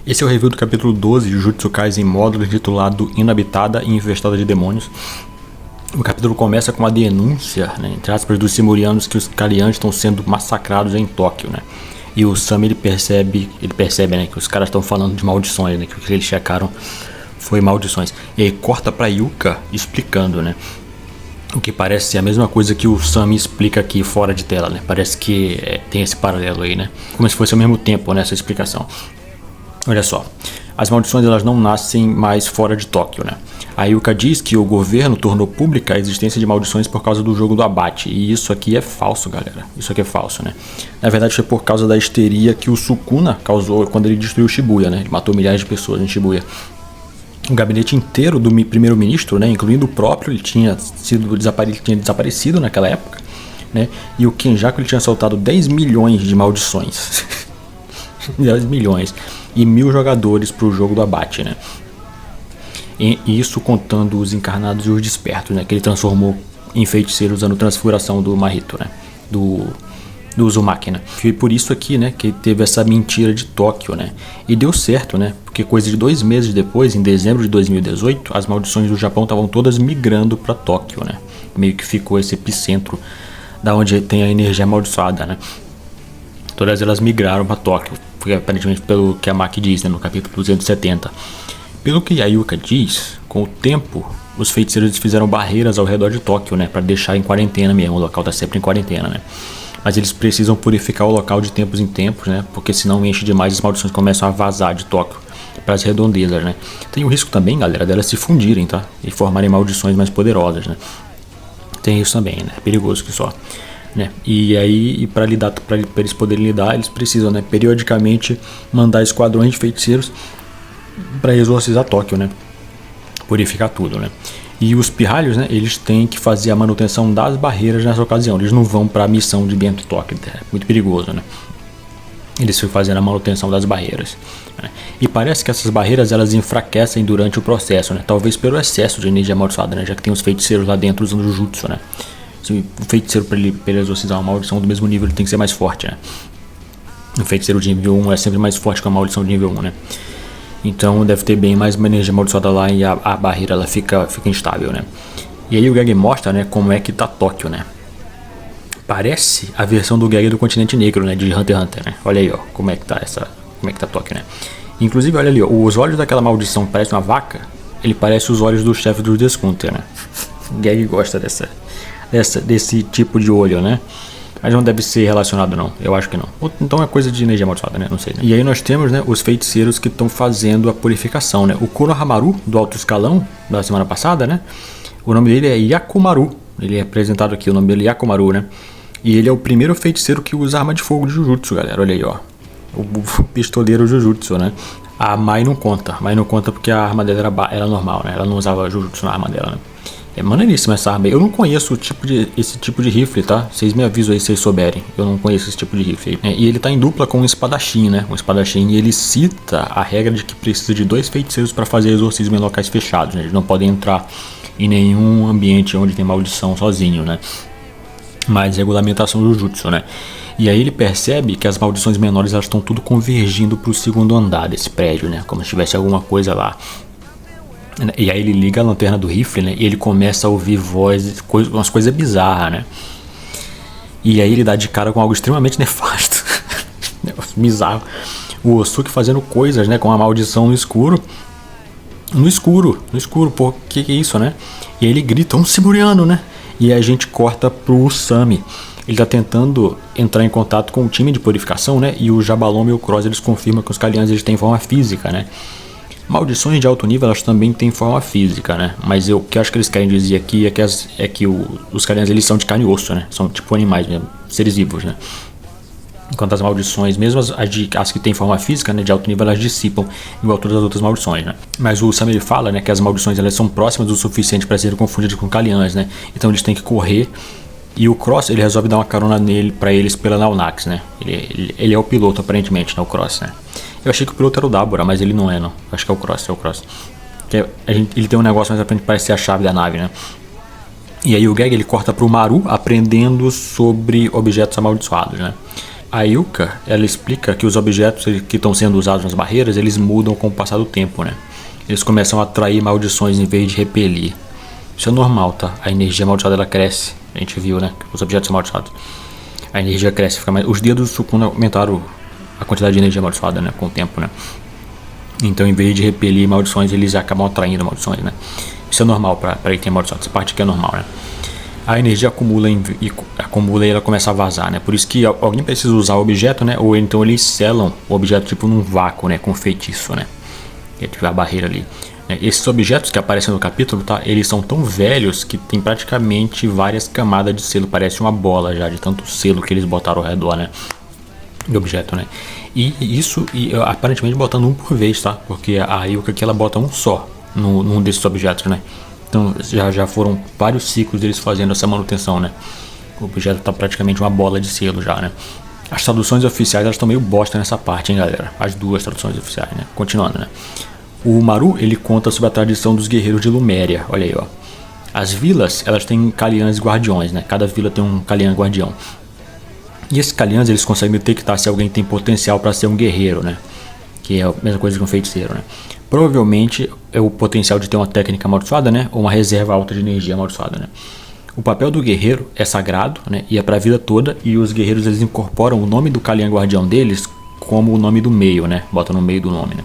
Esse é o review do capítulo 12 de Jujutsu Kaisen módulo intitulado Inabitada e Infestada de Demônios. O capítulo começa com a denúncia, entre aspas, dos Simurianos que os Kalians estão sendo massacrados em Tóquio, E o Sam ele percebe, que os caras estão falando de maldições, que o que eles checaram foi maldições. E aí corta pra Yuka explicando, o que parece ser a mesma coisa que o Sam explica aqui fora de tela, Parece que tem esse paralelo aí, Como se fosse ao mesmo tempo, essa explicação. Olha só, as maldições elas não nascem mais fora de Tóquio, A Yuka diz que o governo tornou pública a existência de maldições por causa do jogo do abate. E isso aqui é falso, galera. Isso aqui é falso, Na verdade foi por causa da histeria que o Sukuna causou quando ele destruiu Shibuya, Ele matou milhares de pessoas em Shibuya. O gabinete inteiro do primeiro-ministro, incluindo o próprio, ele tinha desaparecido naquela época, E o Kenjaku ele tinha soltado 10 milhões de maldições. 10 milhões. E 1000 jogadores para o jogo do abate, E isso contando os encarnados e os despertos, Que ele transformou em feiticeiros usando transfiguração do Mahito, do Uzumaki, Foi por isso aqui, que teve essa mentira de Tóquio, E deu certo, Porque coisa de 2 meses depois, em dezembro de 2018, as maldições do Japão estavam todas migrando para Tóquio, Meio que ficou esse epicentro da onde tem a energia amaldiçoada, Todas elas migraram para Tóquio, aparentemente pelo que a Maki diz, no capítulo 270. Pelo que a Yuka diz, com o tempo, os feiticeiros fizeram barreiras ao redor de Tóquio, para deixar em quarentena mesmo, o local está sempre em quarentena, Mas eles precisam purificar o local de tempos em tempos, porque senão enche demais e as maldições começam a vazar de Tóquio para as redondezas, Tem o risco também, galera, delas se fundirem, E formarem maldições mais poderosas, Tem isso também, É perigoso que só. E aí, para eles poderem lidar, eles precisam, periodicamente mandar esquadrões de feiticeiros para exorcizar Tóquio, Purificar tudo, E os pirralhos, eles têm que fazer a manutenção das barreiras nessa ocasião. Eles não vão para a missão de dentro de Tóquio, é muito perigoso, Eles ficam fazendo a manutenção das barreiras, E parece que essas barreiras elas enfraquecem durante o processo, Talvez pelo excesso de energia amaldiçoada, Já que tem os feiticeiros lá dentro usando o jutsu, Se o feiticeiro para ele exorcizar uma maldição do mesmo nível ele tem que ser mais forte, O feiticeiro de nível 1 é sempre mais forte que a maldição de nível 1, Então deve ter bem mais uma energia amaldiçoada lá e a barreira ela fica instável, E aí o Gege mostra, como é que tá Tóquio, Parece a versão do Gege do continente negro, de Hunter x Hunter, Olha aí, ó, como é que tá Tóquio, Inclusive, olha ali, ó, os olhos daquela maldição que parece uma vaca, ele parece os olhos do chefe dos Deskunter, O Gege gosta desse tipo de olho, Mas não deve ser relacionado não, eu acho que não. Então é coisa de energia amaldiçoada, não sei, E aí nós temos, os feiticeiros que estão fazendo a purificação, O Konohamaru, do alto escalão, da semana passada, O nome dele é Yakumaru. Ele é apresentado aqui, o nome dele é Yakumaru, E ele é o primeiro feiticeiro que usa arma de fogo de Jujutsu, galera, olha aí, ó. O pistoleiro Jujutsu, A Mai não conta, porque a arma dela era normal, Ela não usava Jujutsu na arma dela, É maneiríssima essa arma. Eu não conheço esse tipo de rifle, tá? Vocês me avisam aí se vocês souberem. Eu não conheço esse tipo de rifle. E ele tá em dupla com um espadachim, Um espadachim. E ele cita a regra de que precisa de 2 feiticeiros para fazer exorcismo em locais fechados, Eles não podem entrar em nenhum ambiente onde tem maldição sozinho, Mas regulamentação do jutsu, E aí ele percebe que as maldições menores elas estão tudo convergindo pro segundo andar desse prédio, Como se tivesse alguma coisa lá. E aí ele liga a lanterna do rifle, E ele começa a ouvir vozes, umas coisas bizarras, E aí ele dá de cara com algo extremamente nefasto. Bizarro. O Osuki fazendo coisas, com a maldição no escuro. No escuro, pô, que é isso, E aí ele grita, um Simuriano, E aí a gente corta pro Sami. Ele tá tentando entrar em contato com o time de purificação, E o Jabaloma e o Cross eles confirmam que os Kalians eles têm forma física, Maldições de alto nível elas também têm forma física, Mas o que eu acho que eles querem dizer aqui é que os Kalians eles são de carne e osso, São tipo animais mesmo, seres vivos, Enquanto as maldições, mesmo as que têm forma física, de alto nível, elas dissipam igual todas as outras maldições, Mas o Sam ele fala, que as maldições elas são próximas o suficiente para serem confundidas com Kalians, Então eles têm que correr. E o Cross ele resolve dar uma carona para eles pela Naunax, Ele é o piloto aparentemente, o Cross, Eu achei que o piloto era o Dabura, mas ele não é, não. Acho que é o Cross, ele tem um negócio mais à frente que parece ser a chave da nave, E aí o Gege ele corta pro Maru aprendendo sobre objetos amaldiçoados, a Yuka, ela explica que os objetos que estão sendo usados nas barreiras, eles mudam com o passar do tempo, né? Eles começam a atrair maldições em vez de repelir. Isso é normal, tá? A energia amaldiçoada, ela cresce. A gente viu, né? Os objetos amaldiçoados. A energia cresce, fica mais... Os dedos do Sukuna aumentaram a quantidade de energia amaldiçoada, né? Com o tempo, né? Então, em vez de repelir maldições, eles acabam atraindo maldições, né? Isso é normal para item amaldiçoado. Essa parte aqui é normal, né? A energia acumula e ela começa a vazar, né? Por isso que alguém precisa usar o objeto, né? Ou então eles selam o objeto tipo num vácuo, né? Com feitiço, né? Que é tipo a barreira ali. Esses objetos que aparecem no capítulo, tá? Eles são tão velhos que tem praticamente várias camadas de selo. Parece uma bola já, de tanto selo que eles botaram ao redor, né? Do objeto, né? E isso, aparentemente botando um por vez, tá? Porque a Yuka aqui, ela bota um só num desses objetos, né? Então já foram vários ciclos deles fazendo essa manutenção, né? O objeto tá praticamente uma bola de selo já, né? As traduções oficiais, elas estão meio bosta nessa parte, hein, galera? As duas traduções oficiais, né? Continuando, né? O Maru, ele conta sobre a tradição dos guerreiros de Luméria. Olha aí, ó. As vilas, elas têm Kalians guardiões, né? Cada vila tem um Kalian guardião. E esses Kalians, eles conseguem detectar se alguém tem potencial para ser um guerreiro, né? Que é a mesma coisa que um feiticeiro, né? Provavelmente é o potencial de ter uma técnica amaldiçoada, né? Ou uma reserva alta de energia amaldiçoada, né? O papel do guerreiro é sagrado, né? E é para a vida toda. E os guerreiros, eles incorporam o nome do Kalian guardião deles como o nome do meio, né? Bota no meio do nome, né?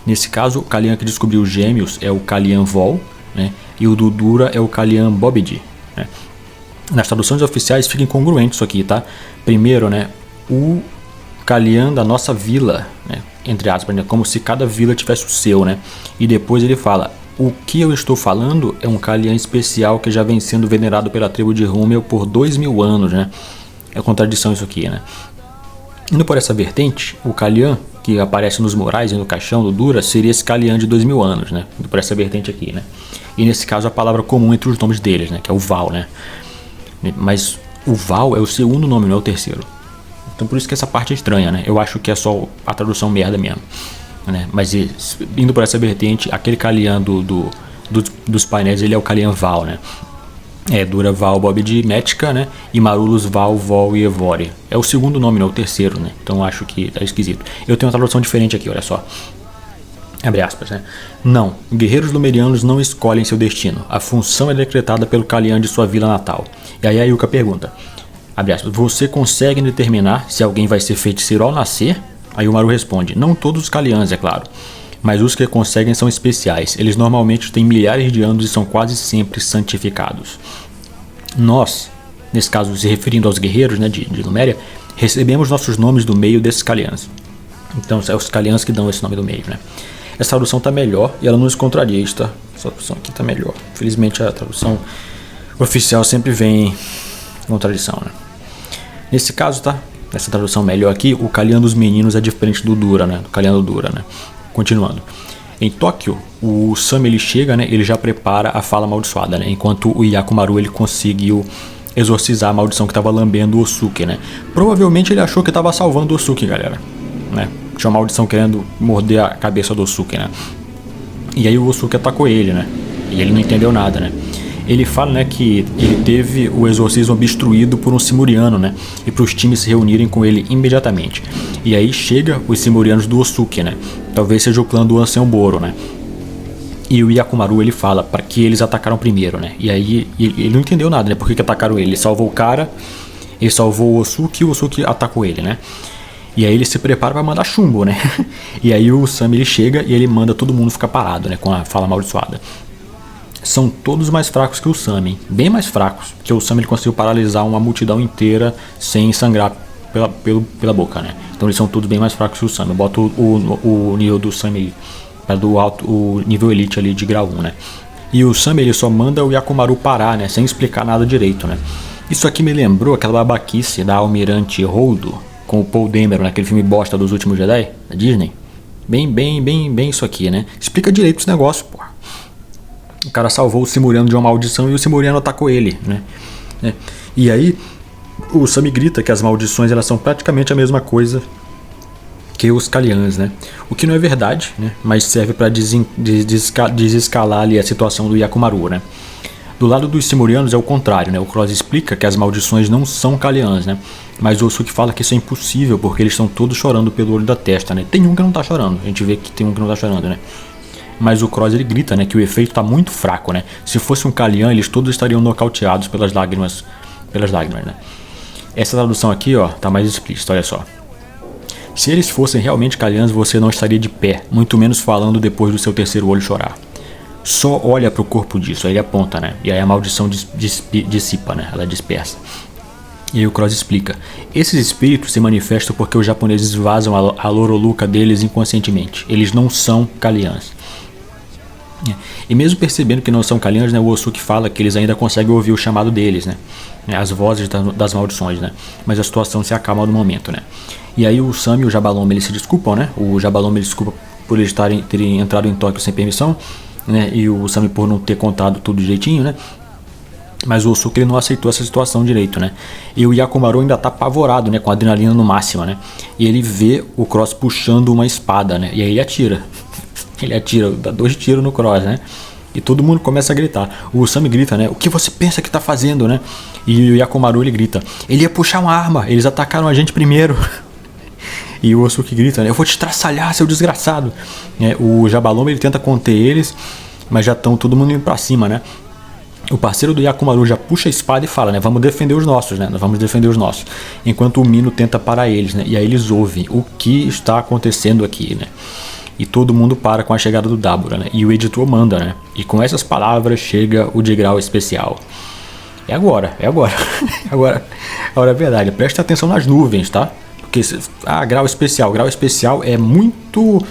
Nesse caso, o Kalian que descobriu os gêmeos é o Kalian Vol, né? E o do Dura é o Kalian Bobid, né? Nas traduções oficiais fica incongruente isso aqui, tá? Primeiro, né? O Kalian da nossa vila, né? Entre aspas, né? Como se cada vila tivesse o seu, né? E depois ele fala: o que eu estou falando é um Kalian especial que já vem sendo venerado pela tribo de Rúmel por 2000 anos, né? É contradição isso aqui, né? Indo por essa vertente, o Kalian que aparece nos murais e no caixão do Dura seria esse Kalian de 2000 anos, né? Indo por essa vertente aqui, né? E nesse caso a palavra comum entre os nomes deles, né? Que é o Val, né? Mas o Val é o segundo nome, não é o terceiro. Então por isso que essa parte é estranha, né? Eu acho que é só a tradução merda mesmo, né? Mas indo por essa vertente, aquele Kalian dos painéis, ele é o Kalian Val, né? É Dura Val Bob de Mética, né? E Marulus Val, Vol e Evore. É o segundo nome, não é o terceiro, né? Então acho que tá esquisito. Eu tenho uma tradução diferente aqui, olha só. Abre aspas, né? Não, guerreiros lumerianos não escolhem seu destino. A função é decretada pelo Kalian de sua vila natal. E aí a Yuka pergunta, abre aspas, você consegue determinar se alguém vai ser feiticeiro ao nascer? Aí o Maru responde, não todos os Kalians, é claro. Mas os que conseguem são especiais. Eles normalmente têm milhares de anos e são quase sempre santificados. Nós, nesse caso se referindo aos guerreiros, né, de Luméria, recebemos nossos nomes do meio desses Kalians. Então são os Kalians que dão esse nome do meio, né? Essa tradução tá melhor e ela não nos contradiz, tá? Essa tradução aqui tá melhor. Felizmente a tradução oficial sempre vem em contradição, né? Nesse caso, tá? Nessa tradução melhor aqui, o Kalian dos meninos é diferente do Dura, né? Do Kalian do Dura, né? Continuando. Em Tóquio, o Sam ele chega, né? Ele já prepara a fala amaldiçoada, né? Enquanto o Yakumaru ele conseguiu exorcizar a maldição que estava lambendo o Osuke, né? Provavelmente ele achou que estava salvando o Osuke, galera, né? Tinha uma maldição querendo morder a cabeça do Osuke, né? E aí o Osuke atacou ele, né? E ele não entendeu nada, né? Ele fala, né, que ele teve o exorcismo obstruído por um Simuriano, né? E para os times se reunirem com ele imediatamente. E aí chega os Simurianos do Osuke, né? Talvez seja o clã do Ancião Boro, né? E o Yakumaru ele fala para que eles atacaram primeiro, né? E aí ele não entendeu nada, né? Por que atacaram ele? Ele salvou o cara, ele salvou o Osuke e o Osuke atacou ele, né? E aí ele se prepara para mandar chumbo, né? E aí o Sam ele chega e ele manda todo mundo ficar parado, né? Com a fala amaldiçoada. São todos mais fracos que o Sam, hein? Bem mais fracos, porque o Sam ele conseguiu paralisar uma multidão inteira sem sangrar pela boca, né? Então eles são todos bem mais fracos que o Sam. Eu boto o nível do Sam aí, do alto, o nível elite ali de grau 1, né? E o Sam ele só manda o Yakumaru parar, né? Sem explicar nada direito, né? Isso aqui me lembrou aquela babaquice da Almirante Holdo com o Paul Dameron naquele filme bosta dos Últimos Jedi da Disney. Bem isso aqui, né? Explica direito esse negócio, porra. O cara salvou o Simuriano de uma maldição e o Simuriano atacou ele, né? E aí o Sam grita que as maldições elas são praticamente a mesma coisa que os Kalians, né? O que não é verdade, né? Mas serve para desescalar ali a situação do Yakumaru, né? Do lado dos Simurianos é o contrário, né? O Cross explica que as maldições não são Kalians, né? Mas o Osuki fala que isso é impossível porque eles estão todos chorando pelo olho da testa, né? Tem um que não tá chorando, a gente vê que tem um que não tá chorando, né? Mas o Cross ele grita, né, que o efeito tá muito fraco, né? Se fosse um Kalian, eles todos estariam nocauteados pelas lágrimas, né? Essa tradução aqui, ó, tá mais explícita, olha só. Se eles fossem realmente Kalians, você não estaria de pé, muito menos falando depois do seu terceiro olho chorar. Só olha pro corpo disso, aí ele aponta, né? E aí a maldição dissipa, né? Ela dispersa. E aí o Cross explica. Esses espíritos se manifestam porque os japoneses vazam a loroluca deles inconscientemente. Eles não são Kalians. E mesmo percebendo que não são Kalians, né, o Osuki fala que eles ainda conseguem ouvir o chamado deles, né? As vozes das maldições, né? Mas a situação se acalma no momento, né? E aí o Sami e o Jabalome eles se desculpam, né? O Jabalome ele desculpa por eles terem entrado em Tóquio sem permissão, né? E o Sami por não ter contado tudo direitinho, né? Mas o Osuki ele não aceitou essa situação direito, né? E o Yakumaru ainda tá apavorado, né? Com a adrenalina no máximo, né? E ele vê o Cross puxando uma espada, né? E aí ele atira. Ele atira, dá 2 tiros no Cross, né? E todo mundo começa a gritar. O Sami grita, né? O que você pensa que tá fazendo, né? E o Yakumaru ele grita. Ele ia puxar uma arma, eles atacaram a gente primeiro. E o Osuki grita, né? Eu vou te traçalhar, seu desgraçado. O Jabalome ele tenta conter eles, mas já estão todo mundo indo pra cima, né? O parceiro do Yakumaru já puxa a espada e fala, né? Vamos defender os nossos, né? Nós vamos defender os nossos. Enquanto o Mino tenta parar eles, né? E aí eles ouvem o que está acontecendo aqui, né? E todo mundo para com a chegada do Dabura, né? E o editor manda, né? E com essas palavras chega o de grau especial. É agora. Agora é verdade. Presta atenção nas nuvens, tá? Porque, grau especial é muito...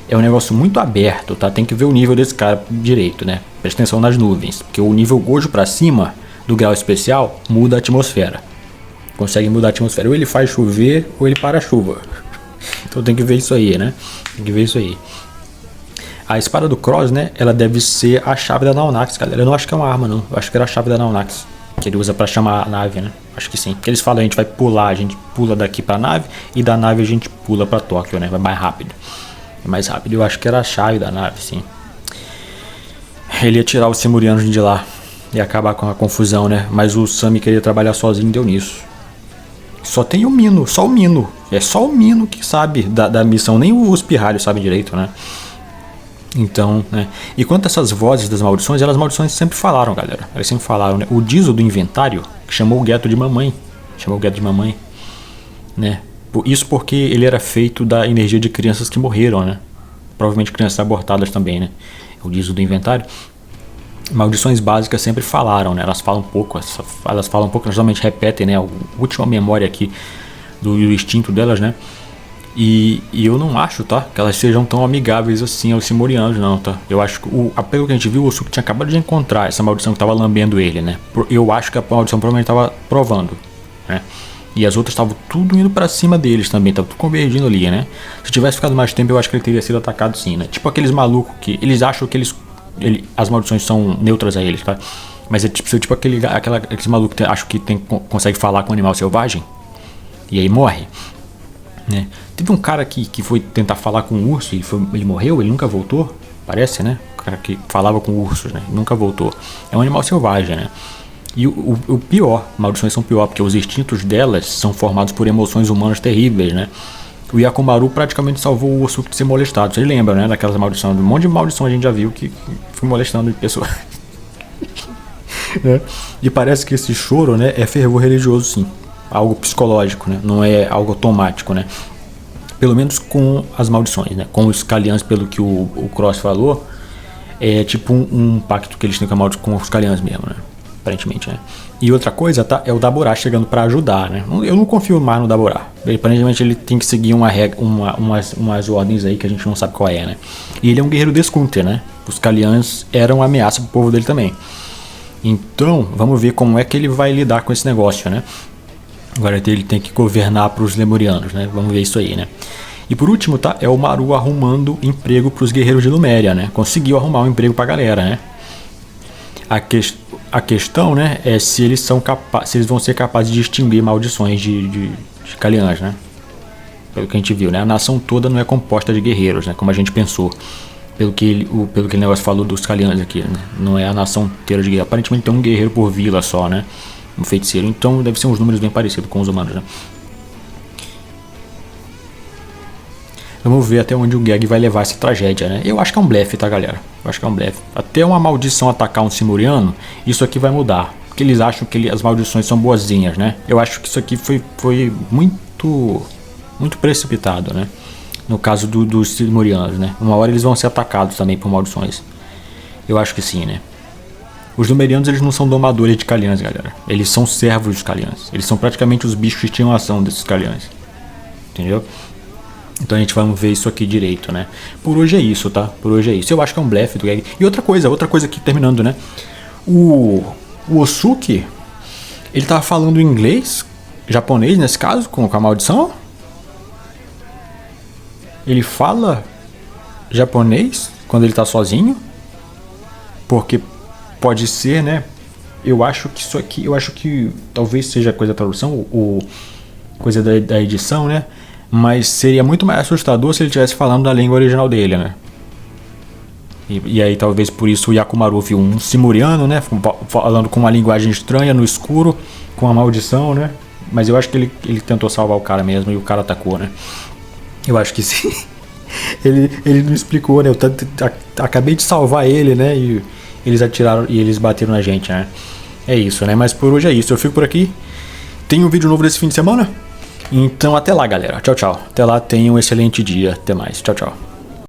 É um negócio muito aberto, tá? Tem que ver o nível desse cara direito, né? Presta atenção nas nuvens. Porque o nível Gojo pra cima do grau especial muda a atmosfera. Consegue mudar a atmosfera. Ou ele faz chover, ou ele para a chuva. Então tem que ver isso aí, né? Tem que ver isso aí. A espada do Cross, né? Ela deve ser a chave da Naonax, galera. Eu não acho que é uma arma, não. Eu acho que era a chave da Naonax. Que ele usa pra chamar a nave, né? Acho que sim. Porque eles falam, a gente vai pular. A gente pula daqui pra nave. E da nave a gente pula pra Tóquio, né? Vai mais rápido. É mais rápido. Eu acho que era a chave da nave, sim. Ele ia tirar os Simurianos de lá. E acabar com a confusão, né? Mas o Sami queria trabalhar sozinho e deu nisso. Só tem o Mino, só o Mino. É só o Mino que sabe da missão. Nem os pirralhos sabem direito, né? Então, né? E quanto a essas vozes das maldições, elas maldições sempre falaram, galera. Elas sempre falaram, né? O Dizo do inventário chamou o Geto de mamãe. Né? Isso porque ele era feito da energia de crianças que morreram, né? Provavelmente crianças abortadas também, né? O Dizo do inventário. Maldições básicas sempre falaram, né? Elas falam pouco, elas geralmente repetem, né? A última memória aqui do instinto delas, né? E eu não acho, tá? Que elas sejam tão amigáveis assim aos Simurianos, não, tá? Eu acho que, pelo que a gente viu, o Osuki tinha acabado de encontrar essa maldição que tava lambendo ele, né? Eu acho que a maldição provavelmente tava provando, né? E as outras estavam tudo indo pra cima deles também, tava tudo convergindo ali, né? Se tivesse ficado mais tempo, eu acho que ele teria sido atacado sim, né? Tipo aqueles malucos que eles acham que as maldições são neutras a eles, tá? Mas é tipo aqueles malucos que acham que consegue falar com um animal selvagem e aí morre, né? Teve um cara que foi tentar falar com um urso e ele morreu, ele nunca voltou, parece, né? O cara que falava com ursos, né? Nunca voltou. É um animal selvagem, né? E o pior, maldições são pior, porque os instintos delas são formados por emoções humanas terríveis, né? O Yakumaru praticamente salvou o Osuki de ser molestado. Vocês lembram, né? Daquelas maldições, um monte de maldição a gente já viu que foi molestando pessoas. Né? E parece que esse choro, né, é fervor religioso, sim. Algo psicológico, né? Não é algo automático, né? Pelo menos com as maldições, né? Com os Kalians, pelo que o Cross falou, é tipo um pacto que eles têm com os Kalians mesmo, né? Aparentemente, né? E outra coisa, tá? É o Daborá chegando pra ajudar, né? Eu não confio mais no Daborá. Aparentemente ele tem que seguir umas ordens aí que a gente não sabe qual é, né? E ele é um guerreiro descontra, né? Os Kalians eram uma ameaça pro povo dele também. Então, vamos ver como é que ele vai lidar com esse negócio, né? Agora ele tem que governar pros Lemurianos, né? Vamos ver isso aí, né? E por último, tá? É o Maru arrumando emprego pros guerreiros de Luméria, né? Conseguiu arrumar um emprego pra galera, né? A questão, né, é se eles vão ser capazes de extinguir maldições de Kalians, né? Pelo que a gente viu, né? A nação toda não é composta de guerreiros, né? Como a gente pensou. Pelo que o negócio falou dos Calianos aqui, né? Não é a nação inteira de guerra. Aparentemente tem um guerreiro por vila só, né? Um feiticeiro. Então deve ser uns números bem parecidos com os humanos, né? Vamos ver até onde o Geg vai levar essa tragédia, né? Eu acho que é um blefe, tá, galera? Eu acho que é um blefe. Até uma maldição atacar um Simuriano, isso aqui vai mudar. Porque eles acham que as maldições são boazinhas, né? Eu acho que isso aqui foi muito precipitado, né? No caso dos Simurianos, né? Uma hora eles vão ser atacados também por maldições. Eu acho que sim, né? Os Numerianos, eles não são domadores de Calians, galera. Eles são servos dos Calians. Eles são praticamente os bichos de estimação desses Calians. Entendeu? Então a gente vai ver isso aqui direito, né? Por hoje é isso, tá? Por hoje é isso. Eu acho que é um blefe do Geg. E outra coisa aqui terminando, né? O Osuki, ele tava falando inglês, japonês nesse caso, com a maldição. Ele fala japonês quando ele tá sozinho. Porque pode ser, né? Eu acho que talvez seja coisa da tradução ou coisa da edição, né? Mas seria muito mais assustador se ele estivesse falando da língua original dele, né? E aí talvez por isso o Yakumaru viu um Simuriano, né? Falando com uma linguagem estranha no escuro, com a maldição, né? Mas eu acho que ele tentou salvar o cara mesmo e o cara atacou, né? Eu acho que sim. ele não explicou, né? Eu acabei de salvar ele, né? E eles atiraram e eles bateram na gente, né? É isso, né? Mas por hoje é isso. Eu fico por aqui. Tem um vídeo novo desse fim de semana? Então até lá, galera. Tchau, tchau. Até lá, tenha um excelente dia. Até mais. Tchau, tchau.